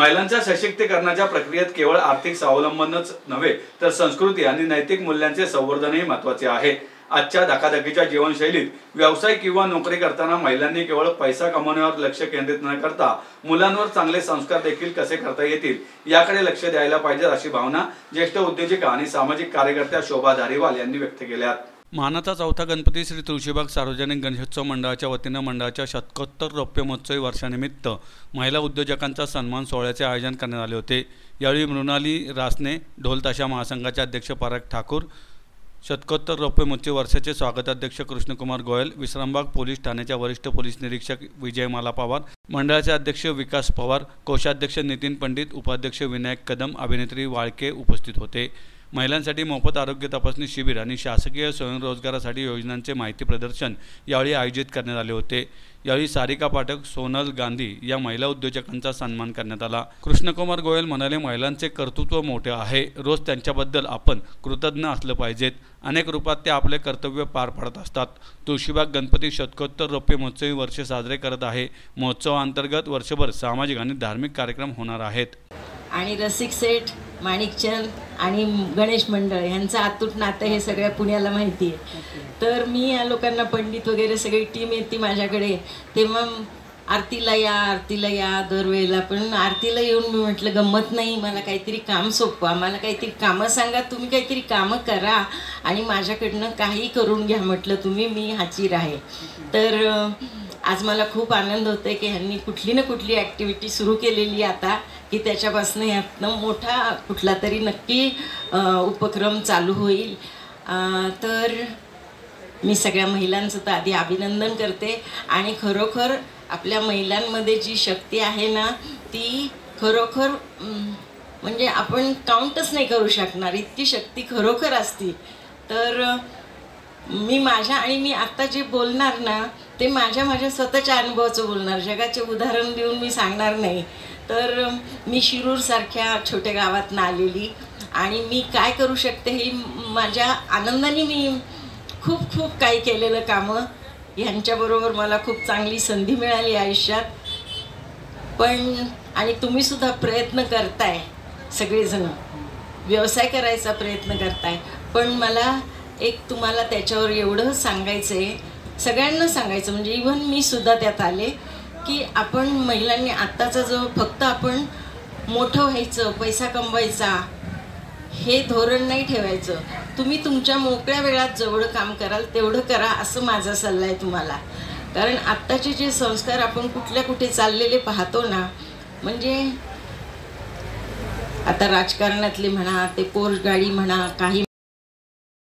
महिलांच्या सशक्तीकरणाच्या प्रक्रियेत केवळ आर्थिक स्वावलंबनच नव्हे तर संस्कृती आणि नैतिक मूल्यांचे संवर्धनही महत्त्वाचे आहे। आजच्या धकाधकीच्या जीवनशैलीत व्यवसाय किंवा नोकरी करताना महिलांनी केवळ पैसा कमवण्यावर लक्ष केंद्रित न करता मुलांवर चांगले संस्कार देखील कसे करता येतील याकडे लक्ष द्यायला पाहिजे, अशी भावना ज्येष्ठ उद्योजिका आणि सामाजिक कार्यकर्त्या शोभा धारीवाल यांनी व्यक्त केल्या। मानाचा चौथा गणपती श्री तुळशीबाग सार्वजनिक गणेशोत्सव मंडळाच्या वतीनं मंडळाच्या शतकोत्तर रौप्य महोत्सवी वर्षानिमित्त महिला उद्योजकांचा सन्मान सोहळ्याचे आयोजन करण्यात आले होते। यावेळी मृणाली रासने, ढोल ताशा महासंघाचे अध्यक्ष पराग ठाकूर, शतकोत्तर रौप्य महोत्सवी वर्षाचे स्वागताध्यक्ष कृष्णकुमार गोयल, विश्रामबाग पोलीस ठाण्याच्या वरिष्ठ पोलीस निरीक्षक विजयमाला पवार, मंडळाचे अध्यक्ष विकास पवार, कोषाध्यक्ष नितीन पंडित, उपाध्यक्ष विनायक कदम, अभिनेत्री वाळके उपस्थित होते। महिलांसाठी मोफत आरोग्य तपासणी शिबिर आणि शासकीय स्वयंरोजगारासाठी योजनांचे माहिती प्रदर्शन यावेळी आयोजित करण्यात आले होते। यावेळी सारिका पाठक, सोनल गांधी या महिला उद्योजकांचा सन्मान करण्यात आला। कृष्णकुमार गोयल म्हणाले, महिलांचे कर्तृत्व मोठे आहे, रोज त्यांच्याबद्दल आपण कृतज्ञ असलं पाहिजेत। अनेक रूपात ते आपले कर्तव्य पार पाडत असतात। तुळशीबाग गणपती शतकोत्तर रौप्य महोत्सवी वर्ष साजरे करत आहे। महोत्सवाअंतर्गत वर्षभर सामाजिक आणि धार्मिक कार्यक्रम होणार आहेत। आणि रसिक सेठ, माणिकचंद आणि गणेश मंडळ यांचं अतूट नातं हे सगळ्या पुण्याला माहिती आहे। तर मी या लोकांना, पंडित वगैरे सगळी टीम येते माझ्याकडे, तेव्हा आरतीला या दरवेळेला, पण आरतीला येऊन मी म्हटलं गंमत नाही, मला काहीतरी काम सोपवा, मला काहीतरी कामं सांगा, तुम्ही काहीतरी कामं करा आणि माझ्याकडनं काही करून घ्या म्हटलं तुम्ही, मी हाजीर आहे। तर आज मला खूप आनंद होतो की ह्यांनी कुठली ना कुठली ॲक्टिव्हिटी सुरू केलेली आता, की त्याच्यापासून यातनं मोठा कुठला तरी नक्की उपक्रम चालू होईल। तर मी सगळ्या महिलांचं तर आधी अभिनंदन करते आणि खरोखर आपल्या महिलांमध्ये जी शक्ती आहे ना, ती खरोखर म्हणजे आपण काउंटच नाही करू शकणार, इतकी शक्ती खरोखर असती। तर मी आता जे बोलणार ना ते माझ्या स्वतःच्या अनुभवाचं बोलणार, जगाचे उदाहरण देऊन मी सांगणार नाही। तर मी शिरूरसारख्या छोट्या गावातून आलेली आणि मी काय करू शकते हे माझ्या आनंदाने मी खूप काही केलेलं कामं, ह्यांच्याबरोबर मला खूप चांगली संधी मिळाली आयुष्यात। पण आणि तुम्ही सुद्धा प्रयत्न करताय, सगळेजण व्यवसाय करायचा प्रयत्न करताय, पण मला एक तुम्हाला त्याच्यावर एवढं सांगायचं आहे, सगळ्यांना सांगायचं, म्हणजे इव्हन मी सुद्धा त्यात आले, की आपण महिलांनी आत्ताचा जो फक्त आपण मोठं व्हायचं, पैसा कमवायचा हे धोरण नाही ठेवायचं। तुम्ही तुमच्या मोकळ्या वेळात जेवढं काम कराल तेवढं करा, असं माझा सल्ला आहे तुम्हाला। कारण आत्ताचे जे संस्कार आपण कुठे चाललेले पाहतो ना, म्हणजे आता राजकारणातले म्हणा, ते पोर्श गाडी म्हणा, काही